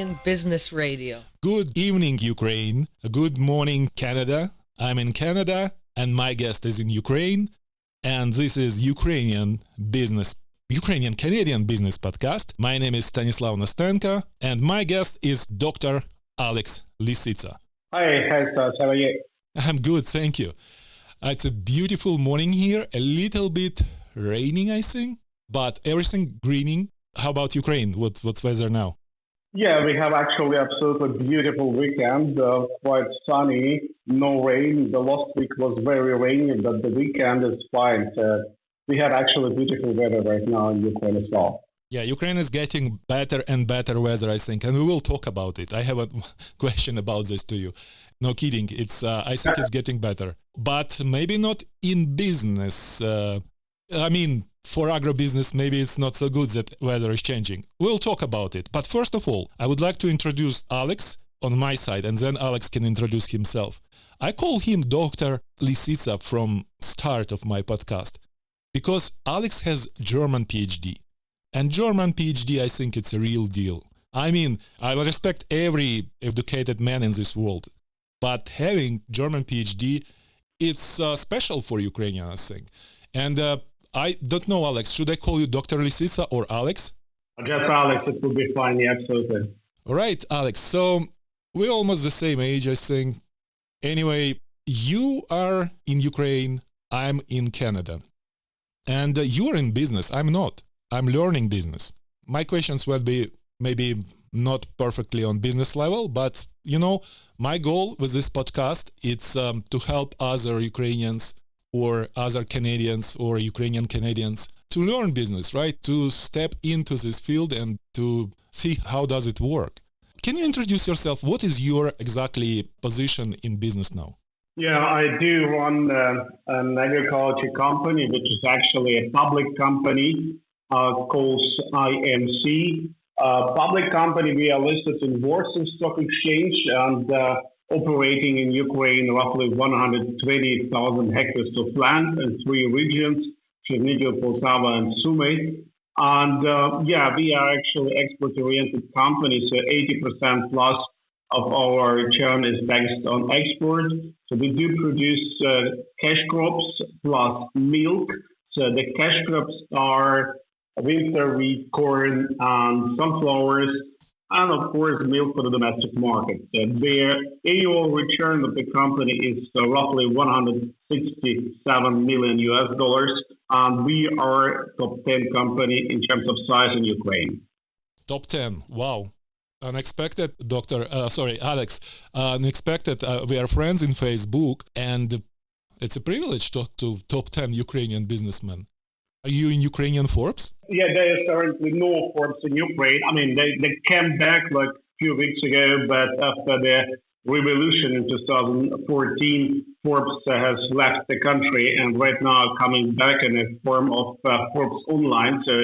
Ukrainian Business Radio. Good evening, Ukraine. Good morning, Canada. I'm in Canada, and my guest is in Ukraine. And this is Ukrainian Canadian Business Podcast. My name is Stanislav Nastenko, and my guest is Dr. Alex Lissitsa. Hi, Stas. How are you? I'm good, thank you. It's a beautiful morning here, a little bit raining, I think, but everything greening. How about Ukraine? What's weather now? Yeah, we have actually absolutely beautiful weekend, quite sunny, no rain. The last week was very rainy, but the weekend is fine. So we have actually beautiful weather right now in Ukraine as well. Yeah, Ukraine is getting better and better weather, I think, and we will talk about it. I have a question about this to you. No kidding, I think it's getting better, but maybe not in business. For agribusiness, maybe it's not so good that weather is changing. We'll talk about it. But first of all, I would like to introduce Alex on my side, and then Alex can introduce himself. I call him Dr. Lissitsa from start of my podcast because Alex has German PhD. And German PhD, I think it's a real deal. I mean, I respect every educated man in this world. But having German PhD, it's special for Ukrainians, I think. And I don't know, Alex, should I call you Dr. Lissitsa or Alex? Just Alex, it will be fine, yeah, absolutely. All right, Alex. So we're almost the same age, I think. Anyway, you are in Ukraine, I'm in Canada. And you're in business, I'm not. I'm learning business. My questions will be maybe not perfectly on business level, but, my goal with this podcast is to help other Ukrainians or other Canadians or Ukrainian Canadians to learn business, right? To step into this field and to see how does it work. Can you introduce yourself? What is your exactly position in business now? Yeah, I do run an agriculture company, which is actually a public company called IMC. Public company, we are listed in Warsaw Stock Exchange and operating in Ukraine, roughly 120,000 hectares of land in 3 regions, Chernihiv, Poltava, and Sumy. And we are actually export-oriented company, so 80% plus of our return is based on export. So we do produce cash crops plus milk. So the cash crops are winter wheat, corn, and sunflowers, and of course milk for the domestic market. The annual return of the company is roughly $167 million US, and we are top 10 company in terms of size in Ukraine. Top 10, wow. Unexpected, Alex. Unexpected. We are friends in Facebook, and it's a privilege to talk to top 10 Ukrainian businessmen. Are you in Ukrainian Forbes? Yeah, there is currently no Forbes in Ukraine. I mean, they came back like a few weeks ago, but after the revolution in 2014, Forbes has left the country and right now coming back in a form of Forbes Online. So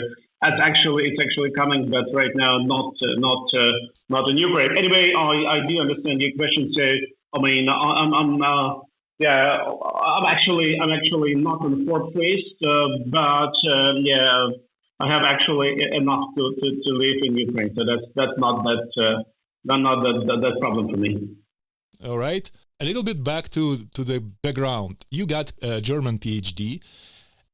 it's actually coming, but right now not in Ukraine. Anyway, I do understand your question. So I mean, I'm actually not on Forbes list, but I have actually enough to live in Ukraine, so that's not that problem for me. All right, a little bit back to the background. You got a German PhD.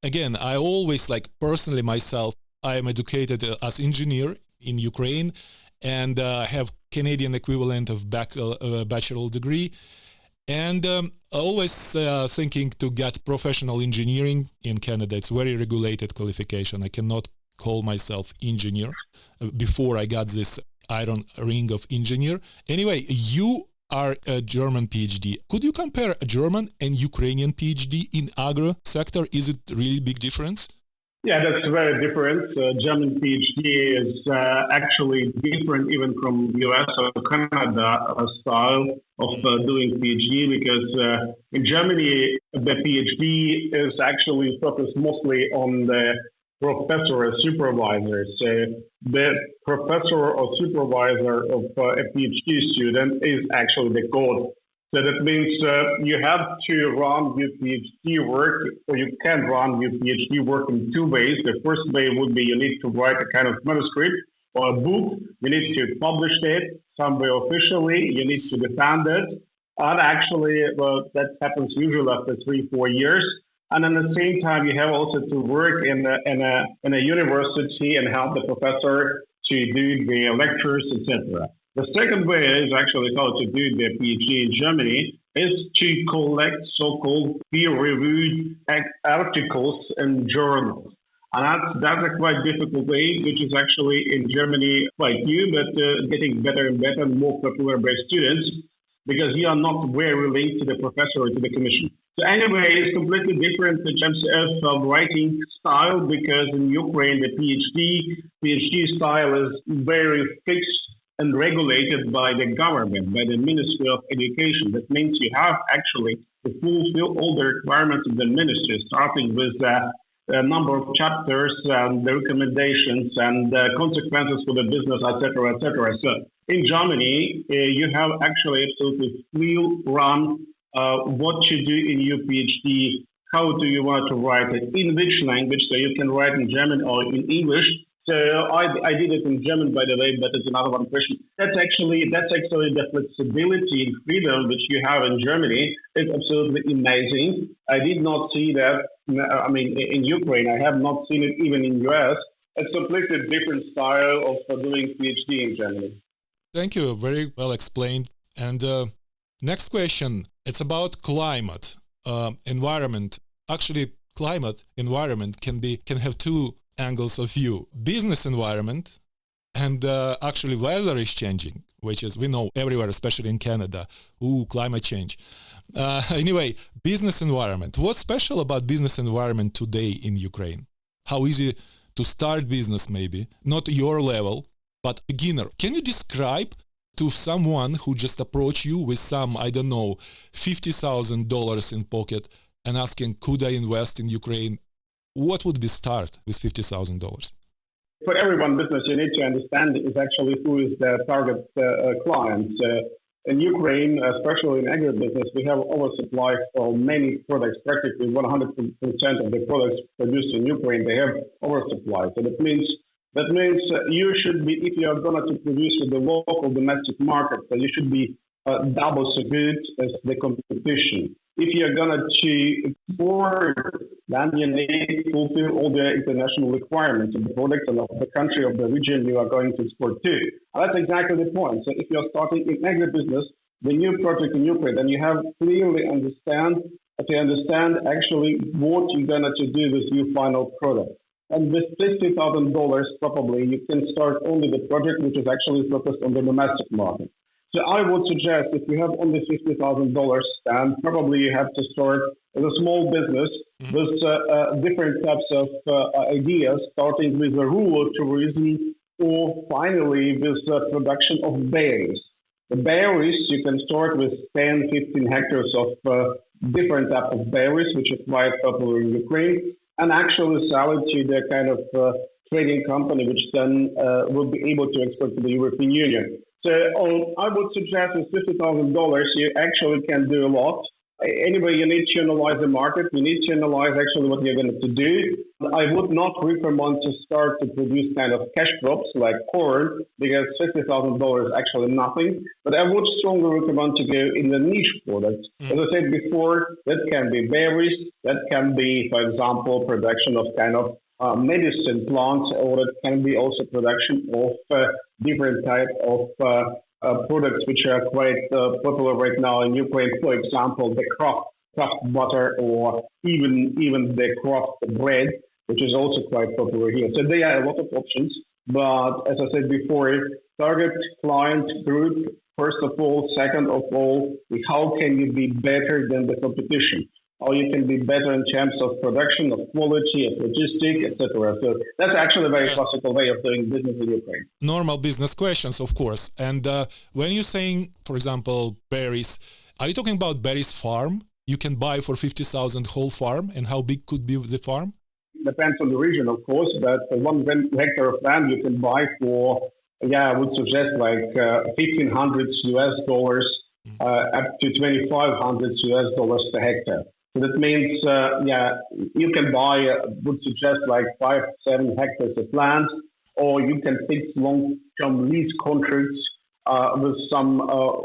Again, I always personally myself. I am educated as engineer in Ukraine, and have Canadian equivalent of bachelor degree. And always thinking to get professional engineering in Canada. It's very regulated qualification. I cannot call myself engineer before I got this iron ring of engineer. Anyway, you are a German PhD. Could you compare a German and Ukrainian PhD in agro sector? Is it really big difference? Yeah, that's very different. German PhD is actually different even from US or Canada style of doing PhD because in Germany, the PhD is actually focused mostly on the professor or supervisor. So the professor or supervisor of a PhD student is actually the god. So that means you have to run your PhD work, or you can run your PhD work in 2 ways. The first way would be you need to write a kind of manuscript or a book, you need to publish it somewhere officially, you need to defend it. And actually, well, that happens usually after 3-4 years. And at the same time, you have also to work in a university and help the professor to do the lectures, etc. The second way is actually how to do the PhD in Germany is to collect so-called peer-reviewed articles in journals. And that's a quite difficult way, which is actually in Germany quite new, but getting better and better and more popular by students because you are not very linked to the professor or to the commission. So anyway, it's completely different in terms of writing style because in Ukraine the PhD style is very fixed and regulated by the government, by the Ministry of Education. That means you have actually to fulfill all the requirements of the ministry, starting with a number of chapters and the recommendations and consequences for the business, etc., etc. So in Germany, you have actually absolutely free run what you do in your PhD, how do you want to write it, in which language, so you can write in German or in English. So I did it in German, by the way, but it's another one question. That's actually the flexibility and freedom which you have in Germany. It's absolutely amazing. I did not see that. I mean, in Ukraine, I have not seen it even in US. It's a completely different style of doing PhD in Germany. Thank you. Very well explained. And next question. It's about climate, environment. Actually, climate, environment can have two angles of view. Business environment and actually weather is changing, which is, we know everywhere, especially in Canada. Climate change. Anyway, business environment. What's special about business environment today in Ukraine? How easy to start business maybe? Not your level, but beginner. Can you describe to someone who just approached you with some, I don't know, $50,000 in pocket and asking, could I invest in Ukraine? What would be start with $50,000? For everyone business, you need to understand is actually who is the target client. In Ukraine, especially in agribusiness, we have oversupply for many products. Practically 100% of the products produced in Ukraine, they have oversupply. So that means you should be, if you are going to produce in the local domestic market, so you should be double so good as the competition. If you're going to export, then you need to fulfill all the international requirements of the product and of the country, of the region you are going to export to. That's exactly the point. So if you're starting in agribusiness, the new project in Ukraine, then you have clearly understand actually what you're going to do with your final product. And with $50,000, probably you can start only the project which is actually focused on the domestic market. So I would suggest if you have only $50,000, then probably you have to start as a small business with different types of ideas, starting with the rural tourism or finally with the production of berries. The berries, you can start with 10, 15 hectares of different types of berries, which is quite popular in Ukraine, and actually sell it to the kind of trading company, which then will be able to export to the European Union. So I would suggest with $50,000, you actually can do a lot. Anyway, you need to analyze the market. You need to analyze actually what you're going to do. I would not recommend to start to produce kind of cash crops like corn because $50,000 is actually nothing. But I would strongly recommend to go in the niche products. As I said before, that can be berries. That can be, for example, production of kind of medicine plants, or it can be also production of different type of products which are quite popular right now in Ukraine. For example, the craft butter, or even the craft bread, which is also quite popular here. So there are a lot of options. But as I said before, target client group first of all. Second of all, how can you be better than the competition? How you can be better in terms of production, of quality, of logistics, etc. So that's actually a very classical way of doing business in Ukraine. Normal business questions, of course. And when you're saying, for example, berries, are you talking about berries farm? You can buy for 50,000 whole farm, and how big could be the farm? Depends on the region, of course, but 1 hectare of land you can buy for, I would suggest like $1,500 US, up to $2,500 US per hectare. So that means, you can buy, would suggest like 5-7 hectares of land. or you can fix long-term lease contracts with some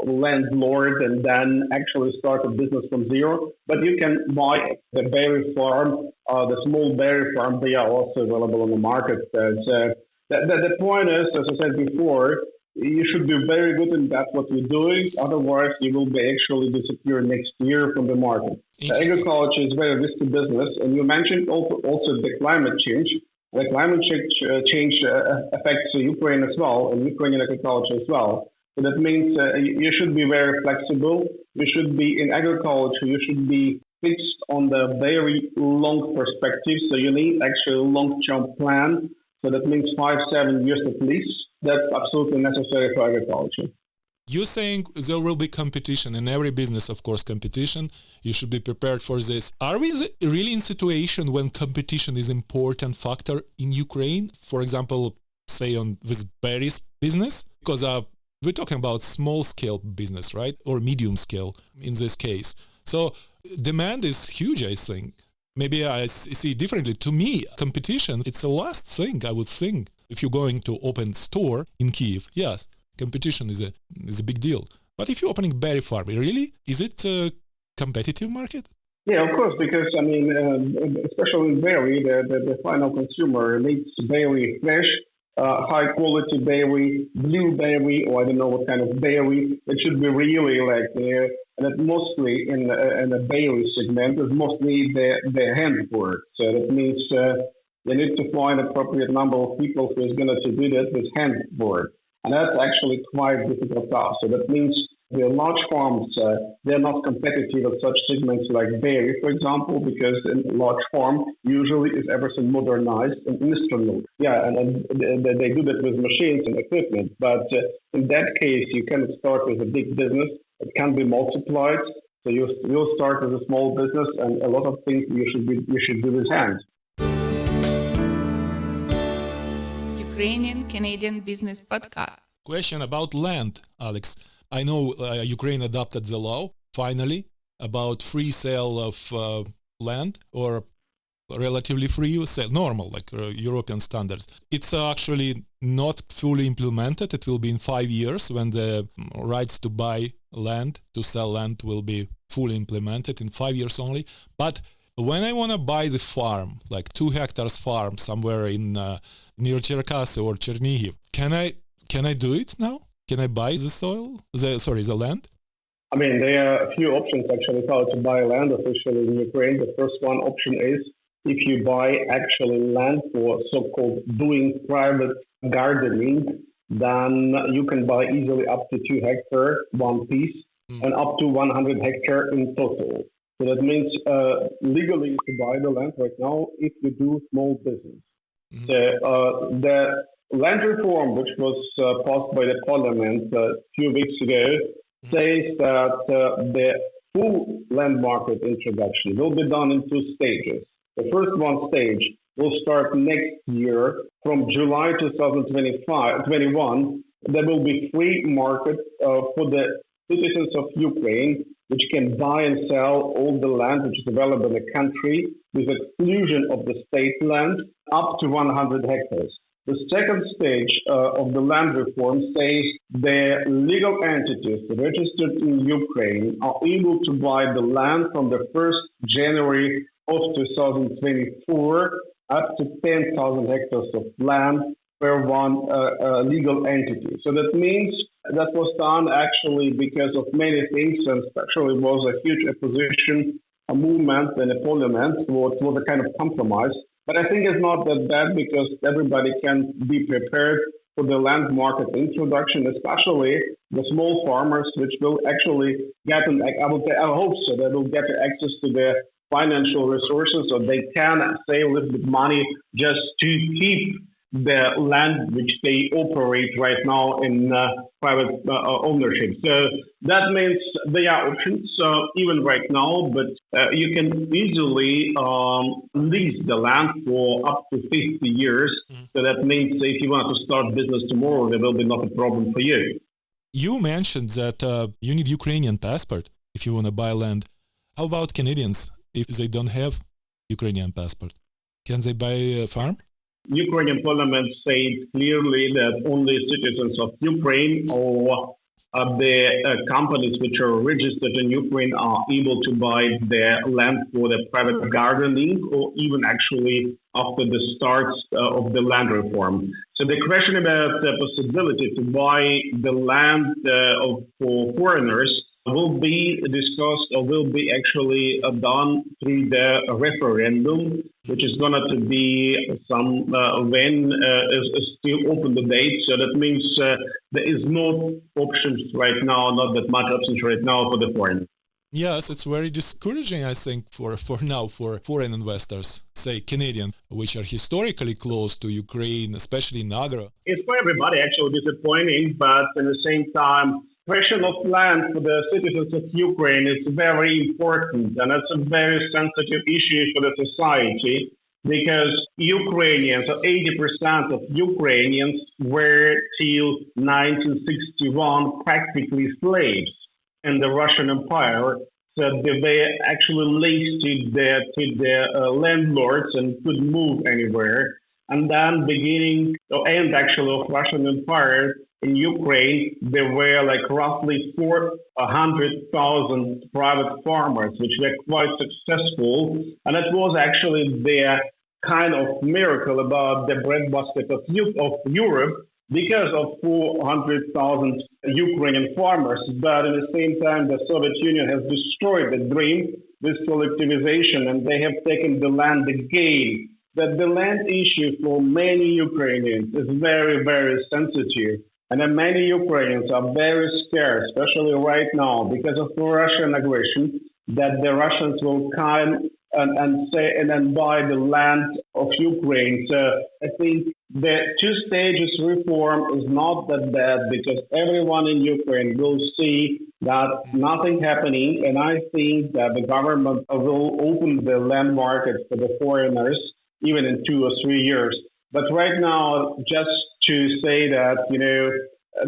landlord and then actually start a business from zero. But you can buy the berry farm, the small berry farm. They are also available on the market. The point is, as I said before, you should be very good in that what you're doing. Otherwise, you will be actually disappear next year from the market. Agriculture is very risky business, and you mentioned also the climate change. The climate change affects Ukraine as well, and Ukrainian agriculture as well. So that means you should be very flexible. You should be in agriculture. You should be fixed on the very long perspective. So you need actually a long-term plan. So that means 5-7 years at least. That's absolutely necessary for agriculture. You're saying there will be competition in every business, of course, competition. You should be prepared for this. Are we really in a situation when competition is an important factor in Ukraine? For example, say on this berries business? Because we're talking about small scale business, right? Or medium scale in this case. So demand is huge, I think. Maybe I see it differently. To me, competition, it's the last thing I would think. If you're going to open store in Kyiv, yes, competition is a big deal. But if you're opening berry farm, really, is it a competitive market? Yeah, of course, because I mean, especially in berry, the final consumer needs berry fresh, high quality berry, blue berry, or I don't know what kind of berry. It should be really like, and it mostly in the berry segment is mostly the hand work. So that means you need to find appropriate number of people who is going to do that with hand work. And that's actually quite difficult task. So that means the large farms, they're not competitive at such segments like dairy, for example, because in a large farm usually is everything modernized and instrumental. Yeah, and they do that with machines and equipment. But in that case, you cannot start with a big business. It can be multiplied. So you'll start with a small business, and a lot of things you should do with hands. Ukrainian-Canadian Business Podcast. Question about land, Alex. I know Ukraine adopted the law, finally, about free sale of land or relatively free sale, normal, like European standards. It's actually not fully implemented. It will be in 5 years when the rights to buy land, to sell land will be fully implemented in 5 years only. But when I want to buy the farm, like 2 hectares farm somewhere in near Cherkasy or Chernihiv, can I do it now? Can I buy the soil? The land? I mean, there are a few options actually how to buy land officially in Ukraine. The first one option is if you buy actually land for so-called doing private gardening, then you can buy easily up to 2 hectares, one piece, and up to 100 hectares in total. So that means legally to buy the land right now if you do small business. The land reform, which was passed by the parliament a few weeks ago, says that the full land market introduction will be done in 2 stages. The first one stage will start next year from July 2021. There will be free market for the citizens of Ukraine, which can buy and sell all the land which is available in the country, with exclusion of the state land, up to 100 hectares. The second stage of the land reform says the legal entities registered in Ukraine are able to buy the land from the 1st January of 2024 up to 10,000 hectares of land per one legal entity. So that means that was done actually because of many things, and especially was a huge opposition a movement in the parliament. It was a kind of compromise. But I think it's not that bad because everybody can be prepared for the land market introduction, especially the small farmers, which will actually get I hope so, they will get access to the financial resources so they can save a little bit money just to keep the land which they operate right now in private ownership. So that means there are options even right now, but you can easily lease the land for up to 50 years. So that means if you want to start business tomorrow, there will be not a problem for you. You mentioned that you need Ukrainian passport if you want to buy land. How about Canadians if they don't have Ukrainian passport? Can they buy a farm? Ukrainian parliament said clearly that only citizens of Ukraine or the companies which are registered in Ukraine are able to buy their land for their private gardening or even actually after the start of the land reform. So the question about the possibility to buy the land for foreigners will be discussed or will be actually done through the referendum, which is going to be some when is still open debate. So that means there is no options right now, not that much options right now for the foreign. Yes, it's very discouraging, I think, for now, for foreign investors, say Canadian, which are historically close to Ukraine, especially in agro. It's for everybody actually disappointing, but at the same time, question of land for the citizens of Ukraine is very important, and it's a very sensitive issue for the society because Ukrainians, so 80% of Ukrainians were till 1961 practically slaves in the Russian Empire. So they were actually linked to their landlords and couldn't move anywhere. And then beginning or end actually of Russian Empire in Ukraine, there were like roughly 400,000 private farmers, which were quite successful. And it was actually their kind of miracle about the breadbasket of Europe because of 400,000 Ukrainian farmers. But at the same time, the Soviet Union has destroyed the dream with collectivization, and they have taken the land again. That the land issue for many Ukrainians is very, very sensitive. And then many Ukrainians are very scared, especially right now, because of the Russian aggression, that the Russians will come and then buy the land of Ukraine. So I think the two stages reform is not that bad because everyone in Ukraine will see that nothing happening. And I think that the government will open the land market for the foreigners even in 2 or 3 years. But right now, just to say that,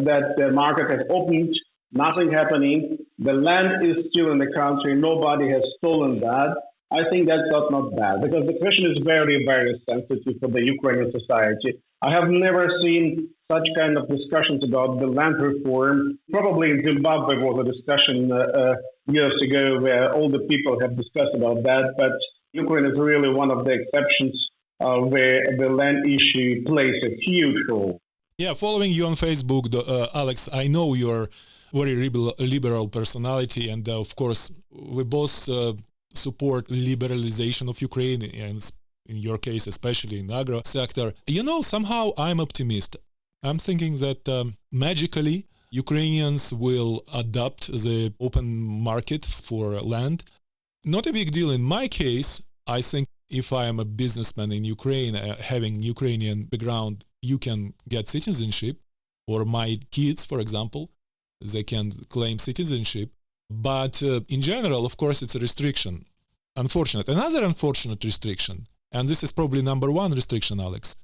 that the market has opened, nothing happening, the land is still in the country, nobody has stolen that, I think that's not bad because the question is very, very sensitive for the Ukrainian society. I have never seen such kind of discussions about the land reform. Probably in Zimbabwe was a discussion years ago where all the people have discussed about that, but Ukraine is really one of the exceptions where the land issue plays a huge role. Yeah, following you on Facebook, Alex, I know you're very liberal personality, and of course, we both support liberalization of Ukraine, and in your case, especially in agro sector. Somehow I'm optimist. I'm thinking that magically Ukrainians will adopt the open market for land. Not a big deal in my case. I think if I am a businessman in Ukraine, having Ukrainian background, you can get citizenship, or my kids, for example, they can claim citizenship. But in general, of course, it's a restriction. Another unfortunate restriction, and this is probably number one restriction, Alex,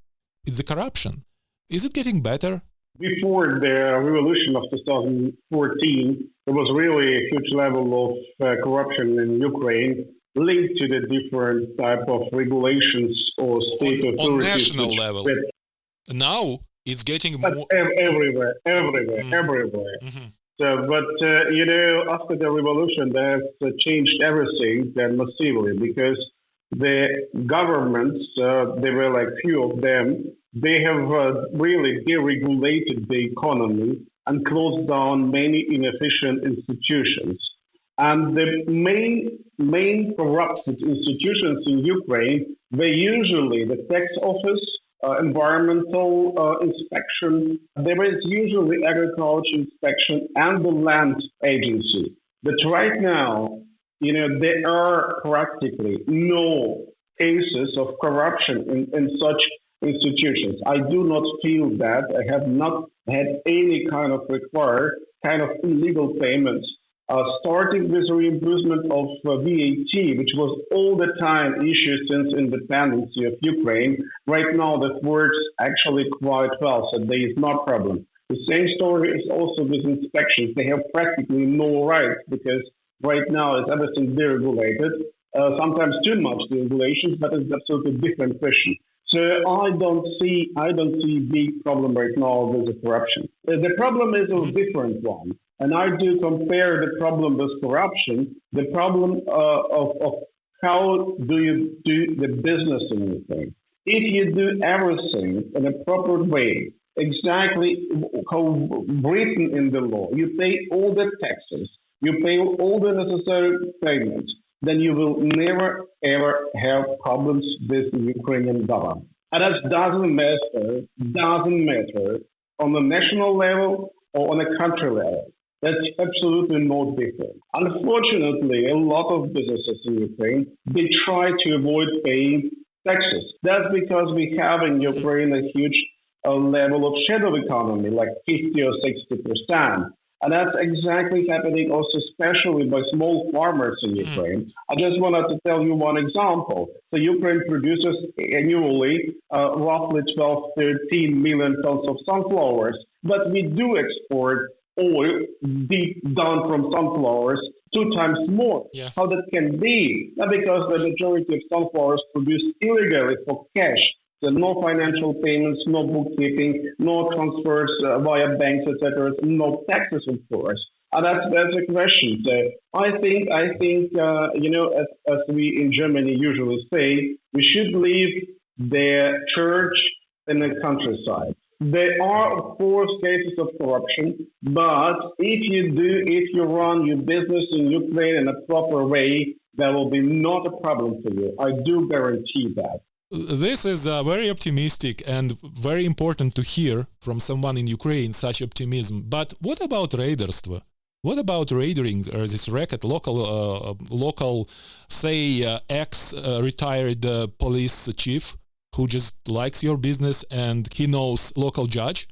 it's the corruption. Is it getting better? Before the revolution of 2014, there was really a huge level of corruption in Ukraine linked to the different type of regulations or state authorities. On national level. Now it's getting more... Everywhere. Mm-hmm. So, but, after the revolution, they have changed everything massively because the governments, there were like few of them, they have really deregulated the economy and closed down many inefficient institutions. And the main corrupted institutions in Ukraine were usually the tax office, environmental inspection, there is usually agriculture inspection and the land agency. But right now, there are practically no cases of corruption in such institutions. I do not feel that. I have not had any kind of illegal payments. Starting with reimbursement of VAT, which was all the time issue since independence of Ukraine. Right now, that works actually quite well, so there is no problem. The same story is also with inspections. They have practically no rights because right now is everything deregulated. Sometimes too much deregulations, but it's absolutely different question. So I don't see big problem right now with the corruption. The problem is a different one, and I do compare the problem with corruption, the problem of how do you do the business in Ukraine. If you do everything in a proper way, exactly how written in the law, you pay all the taxes, you pay all the necessary payments, then you will never ever have problems with the Ukrainian government. And that doesn't matter on the national level or on a country level. That's absolutely no different. Unfortunately, a lot of businesses in Ukraine, they try to avoid paying taxes. That's because we have in Ukraine a huge level of shadow economy, like 50 or 60%. And that's exactly happening also, especially by small farmers in Ukraine. I just wanted to tell you one example. So Ukraine produces annually roughly 12, 13 million tons of sunflowers, but we do export oil deep down from sunflowers 2 times more. Yeah. How that can be? Not because the majority of sunflowers produced illegally for cash. So no financial payments, no bookkeeping, no transfers via banks, etc. No taxes, of course. And that's a question. So as we in Germany usually say, we should leave the church in the countryside. There are, of course, cases of corruption, but if you run your business in Ukraine in a proper way, there will be not a problem for you. I do guarantee that. This is very optimistic and very important to hear from someone in Ukraine, such optimism. But what about raiderstvo? What about raiding or this racket, local, say, ex-retired police chief who just likes your business and he knows local judge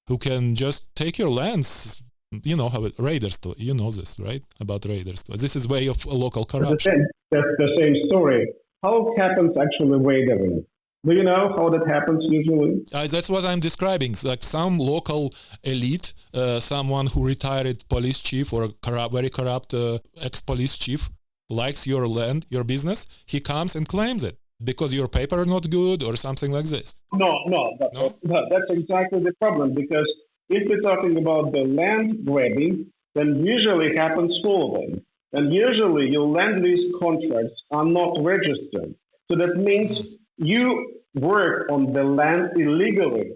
who can just take your lands? You know how raiderstvo, you know this, right? About raiderstvo. This is way of local corruption. That's the same story. How happens actually raiding? Do you know how that happens usually? That's what I'm describing. It's like some local elite, someone who retired police chief or very corrupt ex-police chief likes your land, your business. He comes and claims it because your paper are not good or something like this. No, that's exactly the problem. Because if we're talking about the land grabbing, then usually it happens following. And usually your land lease contracts are not registered. So that means you work on the land illegally.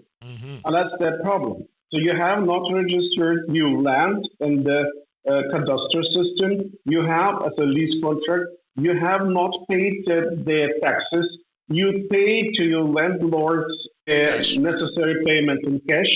And that's the problem. So you have not registered your land in the cadastral system. You have, as a lease contract, you have not paid their taxes. You pay to your landlords necessary payment in cash.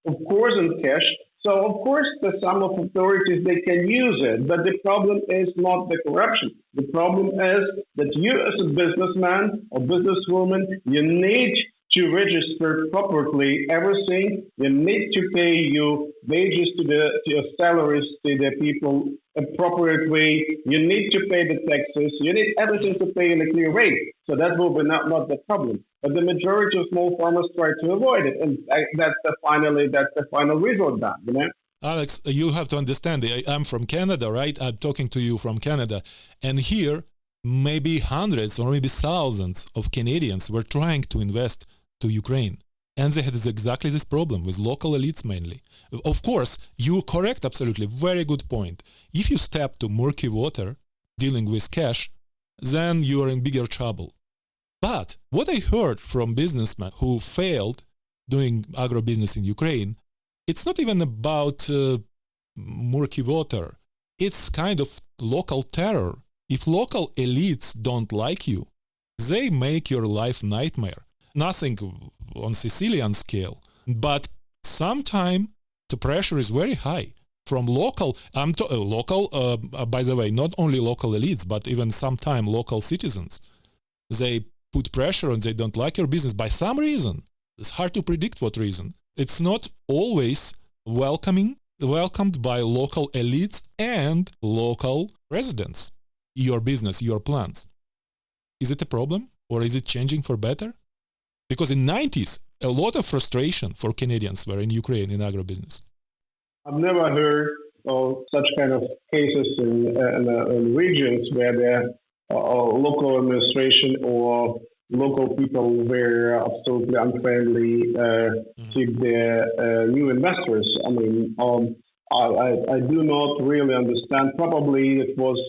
Of course, in cash. So, of course, the some of authorities, they can use it, but the problem is not the corruption. The problem is that you as a businessman or businesswoman, you need to register properly everything. You need to pay your wages to your salaries to the people appropriate way. You need to pay the taxes. You need everything to pay in a clear way. So that will be not the problem. But the majority of small farmers try to avoid it, and that's the final result. Alex, you have to understand. I'm from Canada, right? I'm talking to you from Canada, and here maybe hundreds or maybe thousands of Canadians were trying to invest to Ukraine, and they had exactly this problem with local elites mainly. Of course, you're correct, absolutely, very good point. If you step to murky water dealing with cash, then you are in bigger trouble. But what I heard from businessmen who failed doing agro-business in Ukraine, it's not even about murky water. It's kind of local terror. If local elites don't like you, they make your life nightmare. Nothing on Sicilian scale, but sometime the pressure is very high. From local, by the way, not only local elites, but even sometime local citizens. They put pressure and they don't like your business by some reason. It's hard to predict what reason. It's not always welcomed by local elites and local residents. Your business, your plans. Is it a problem or is it changing for better? Because in the 90s, a lot of frustration for Canadians were in Ukraine in agribusiness. I've never heard of such kind of cases in regions where the local administration or local people were absolutely unfriendly to the new investors. I mean, I do not really understand. Probably it was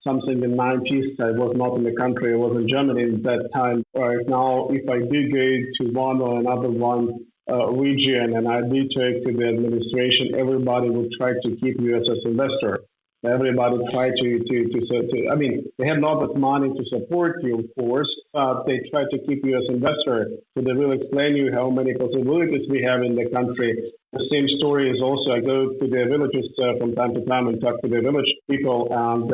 something in the 90s. I was not in the country. I was in Germany at that time. Right now, if I do go to one or another one region and I do talk to the administration, everybody will try to keep you as an investor. Everybody try to. I mean, they have not that money to support you, of course, but they try to keep you as investor. So they will explain you how many possibilities we have in the country. The same story is also I go to the villages from time to time and talk to the village people, and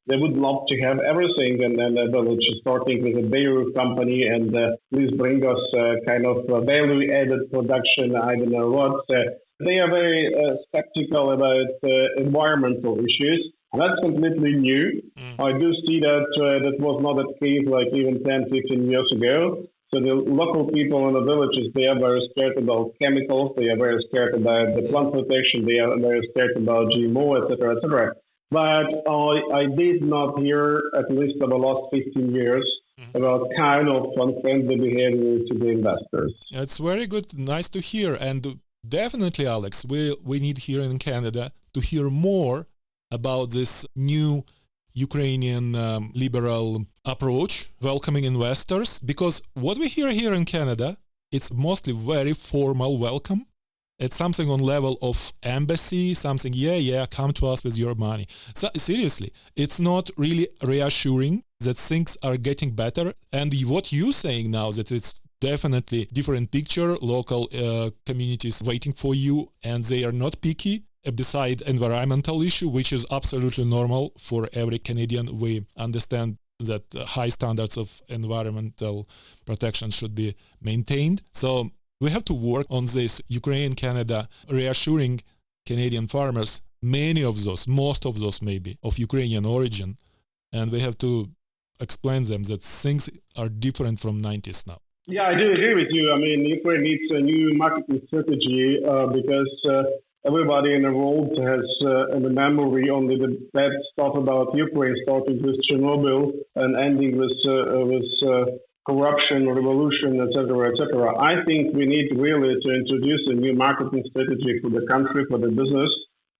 they would love to have everything in the village, starting with a dairy company, and please bring us kind of value-added production. I don't know what. They are very skeptical about environmental issues, and that's completely new. I do see that that was not the case like even 10, 15 years ago. So the local people in the villages, they are very scared about chemicals, they are very scared about the plant protection, they are very scared about GMO, etc., etc. But I did not hear, at least over the last 15 years, about kind of unfriendly behavior to the investors. It's very good, nice to hear, and definitely, Alex, we need here in Canada to hear more about this new Ukrainian liberal approach, welcoming investors, because what we hear here in Canada, it's mostly very formal welcome. It's something on level of embassy, something, yeah, come to us with your money. So seriously, it's not really reassuring that things are getting better. And what you're saying now, that it's definitely different picture, local communities waiting for you, and they are not picky. Beside environmental issue, which is absolutely normal for every Canadian, we understand that high standards of environmental protection should be maintained. So we have to work on this. Ukraine, Canada, reassuring Canadian farmers, most of those maybe, of Ukrainian origin, and we have to explain them that things are different from 90s now. Yeah, I do agree with you. I mean, Ukraine needs a new marketing strategy because everybody in the world has in the memory only the bad stuff about Ukraine, starting with Chernobyl and ending with corruption, revolution, etc., etc. I think we need really to introduce a new marketing strategy for the country, for the business,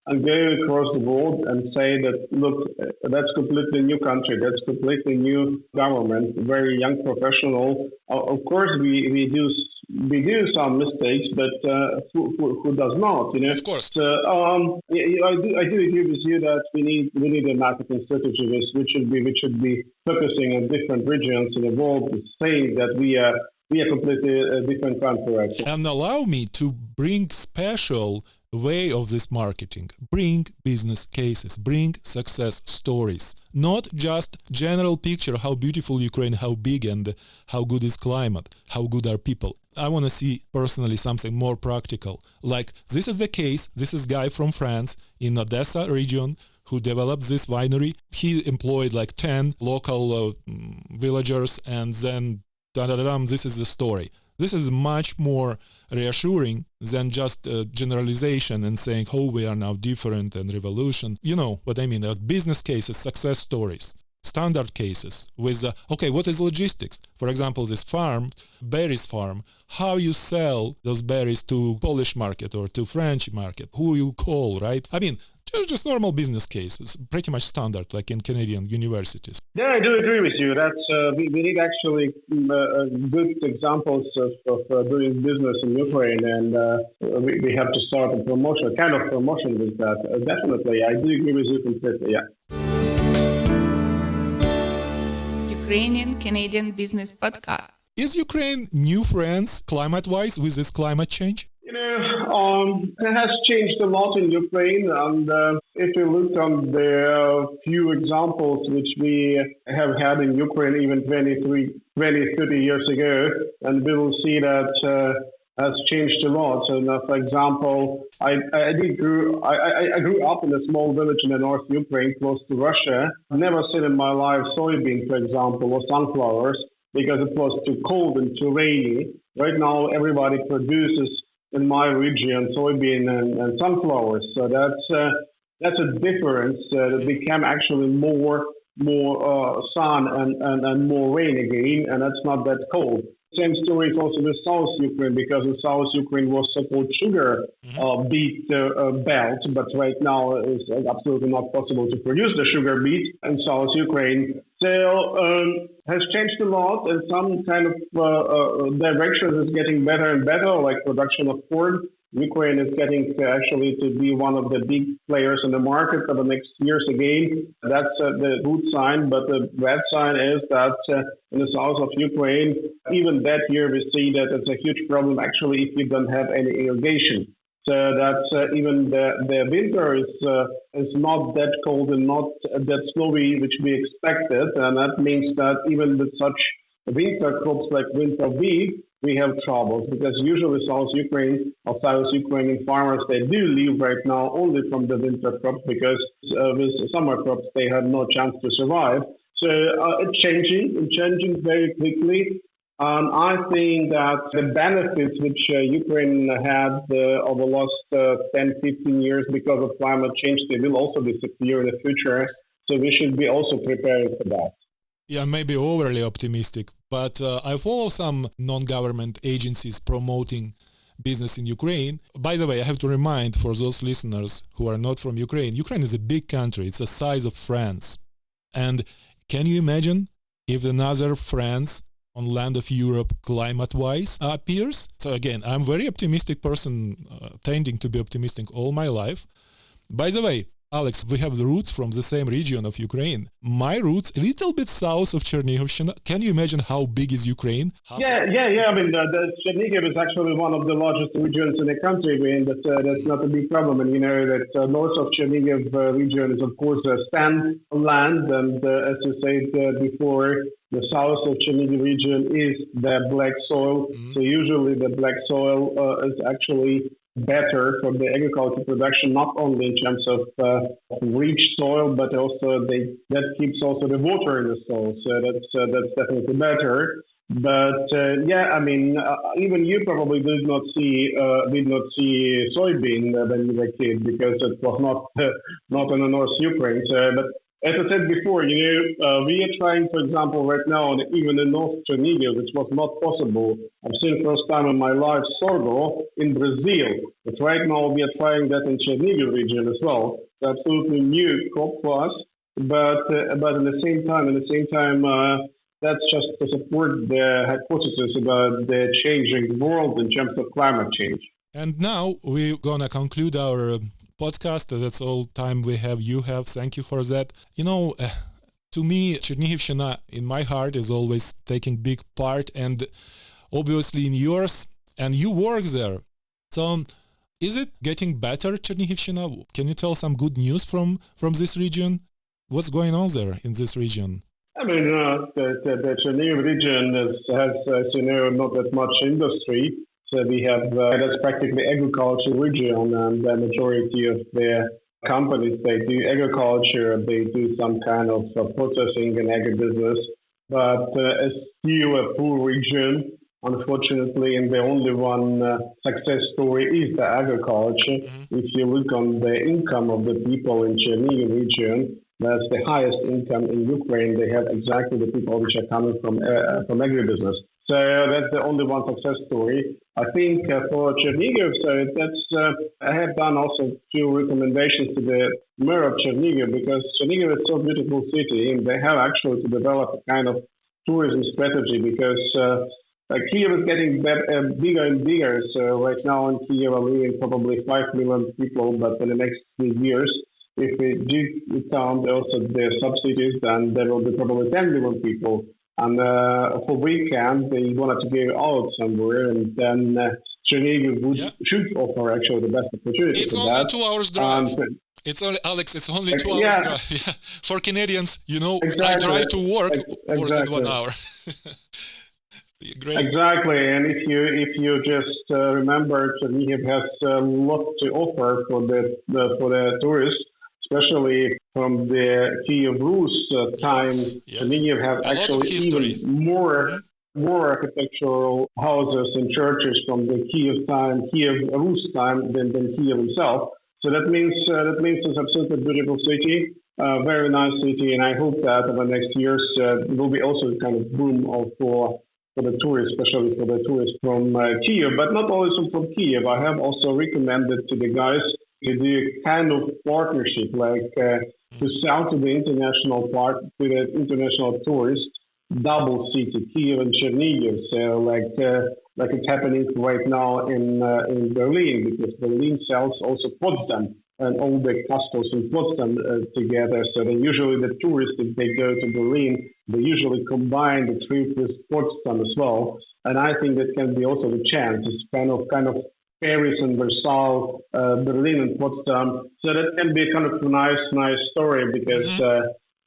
and go across the world and say that, look, that's completely new country, that's completely new government, very young professional. Of course, we do some mistakes, but who does not? You know, of course. So, I do agree with you that we need a marketing strategy which should be focusing on different regions in the world, saying that we are completely different country. And allow me to bring special way of this marketing. Bring business cases, bring success stories, not just general picture how beautiful Ukraine, how big and how good is climate, how good are people. I want to see personally something more practical. Like this is the case, this is guy from France in Odessa region who developed this winery. He employed like 10 local villagers, and then this is the story. This is much more reassuring than just generalization and saying, oh, we are now different and revolution. You know what I mean? Business cases, success stories, standard cases with, okay, what is logistics? For example, this farm, berries farm, how you sell those berries to Polish market or to French market, who you call, right? I mean, just normal business cases, pretty much standard, like in Canadian universities. Yeah, I do agree with you. That's we need actually good examples of doing business in Ukraine, and we have to start a kind of promotion with that. Definitely, I do agree with you completely. Yeah. Ukrainian Canadian Business Podcast. Is Ukraine new friends climate-wise with this climate change? You know, it has changed a lot in Ukraine, and if you look on the few examples which we have had in Ukraine even 20, 30 years ago, and we will see that has changed a lot. So, for example, I grew up in a small village in the North Ukraine, close to Russia. I've never seen in my life soybean, for example, or sunflowers, because it was too cold and too rainy. Right now, everybody produces in my region soybean and sunflowers. So that's a difference that became actually more more sun and more rain again, and it's not that cold. Same story is also with South Ukraine, because in South Ukraine was so-called sugar beet belt, but right now it's absolutely not possible to produce the sugar beet in South Ukraine. So has changed a lot, and some kind of directions is getting better and better, like production of corn. Ukraine is getting actually to be one of the big players in the market for the next years again. That's the good sign, but the bad sign is that in the south of Ukraine, even that year we see that it's a huge problem actually if you don't have any irrigation. So that's even the winter is not that cold and not that snowy, which we expected, and that means that even with such winter crops like winter wheat, we have troubles, because usually South Ukrainian farmers, they do live right now only from the winter crops, because with summer crops they have no chance to survive. So it's changing very quickly. I think that the benefits which Ukraine had over the last 10, 15 years because of climate change, they will also disappear in the future. So we should be also preparing for that. Yeah, maybe overly optimistic, but I follow some non-government agencies promoting business in Ukraine. By the way, I have to remind for those listeners who are not from Ukraine, Ukraine is a big country. It's the size of France. And can you imagine if another France on land of Europe climate-wise appears? So again, I'm a very optimistic person, tending to be optimistic all my life. By the way, Alex, we have the roots from the same region of Ukraine. My roots, a little bit south of Chernigivщина. Can you imagine how big is Ukraine? Yeah. I mean, the Chernigiv is actually one of the largest regions in the country, and that's not a big problem. And you know that north of Chernigiv region is, of course, sand land, and as you said before, the south of Chernigiv region is the black soil. So usually the black soil is actually better for the agriculture production, not only in terms of rich soil, but also that keeps also the water in the soil. So that's definitely better. But I mean, even you probably did not see soybean when you were a kid, because it was not in the North Ukraine. So, but as I said before, we are trying, for example, right now, even in North Chernigiv, which was not possible. I've seen first time in my life sorghum in Brazil, but right now we are trying that in Chernigiv region as well. It's absolutely new crop for us, but at the same time, that's just to support the hypothesis about the changing world in terms of climate change. And now we're gonna conclude our podcast. That's all time we have. You have. Thank you for that. To me, Chernigivщина in my heart is always taking big part, and obviously in yours. And you work there. So, is it getting better, Chernigivщина? Can you tell some good news from this region? What's going on there in this region? I mean, the Chernigiv region has, as you know, not that much industry. So we have, that's practically agriculture region, and the majority of the companies, they do agriculture, they do some kind of processing and agribusiness, but it's still a poor region, unfortunately, and the only one success story is the agriculture. If you look on the income of the people in Chernigiv region, that's the highest income in Ukraine. They have exactly the people which are coming from agribusiness. So that's the only one success story. I think for Chernigiv, I have done also a few recommendations to the mayor of Chernigiv, because Chernigiv is so beautiful city, and they have actually to develop a kind of tourism strategy, because Kyiv is getting bigger and bigger. So right now in Kyiv are living probably 5 million people, but in the next 3 years, if we do count also the subsidies, then there will be probably 10 million people. And for weekend, they wanted to go out somewhere, and then Chernigiv should offer actually the best opportunity. It's only that. 2 hours drive. It's only 2 hours drive. Yeah. For Canadians, exactly. I drive to work more than 1 hour. Great. Exactly, and if you just remember, Chernigiv has a lot to offer for the tourists. Especially from the Kiev Rus time, Chernigiv have actually even more architectural houses and churches from the Kiev Rus time than Kiev himself. So that means it's absolutely beautiful city. Very nice city, and I hope that over the next years it will be also a kind of boom for the tourists, especially for the tourists from Kiev, but not only from Kiev. I have also recommended to the guys to do a kind of partnership, like to sell to the international tourists double city, Kiev and Chernihiv. So like it's happening right now in Berlin, because Berlin sells also Potsdam and all the castles in Potsdam together. So then usually the tourists, if they go to Berlin, they usually combine the trip with Potsdam as well. And I think that can be also the chance. It's kind of Paris and Versailles, Berlin and Potsdam. So that can be kind of a nice story, because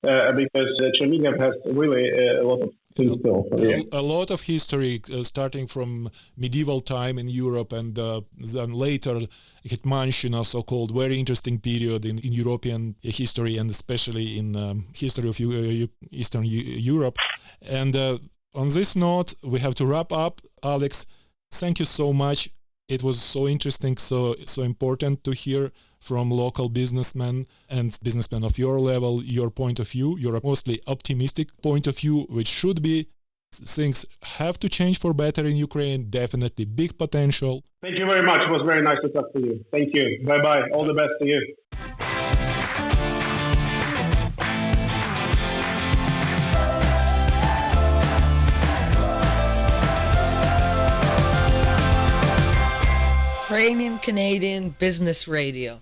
Chernihiv has really a lot of things still. So, yeah. A lot of history starting from medieval time in Europe, and then later Hetmanshina, so-called very interesting period in European history, and especially in history of Eastern Europe. And on this note, we have to wrap up. Alex, thank you so much. It was so interesting, so important to hear from local businessmen and businessmen of your level, your point of view, your mostly optimistic point of view, which should be things have to change for better in Ukraine. Definitely big potential. Thank you very much. It was very nice to talk to you. Thank you. Bye-bye. All the best to you. Ukrainian Canadian Business Radio.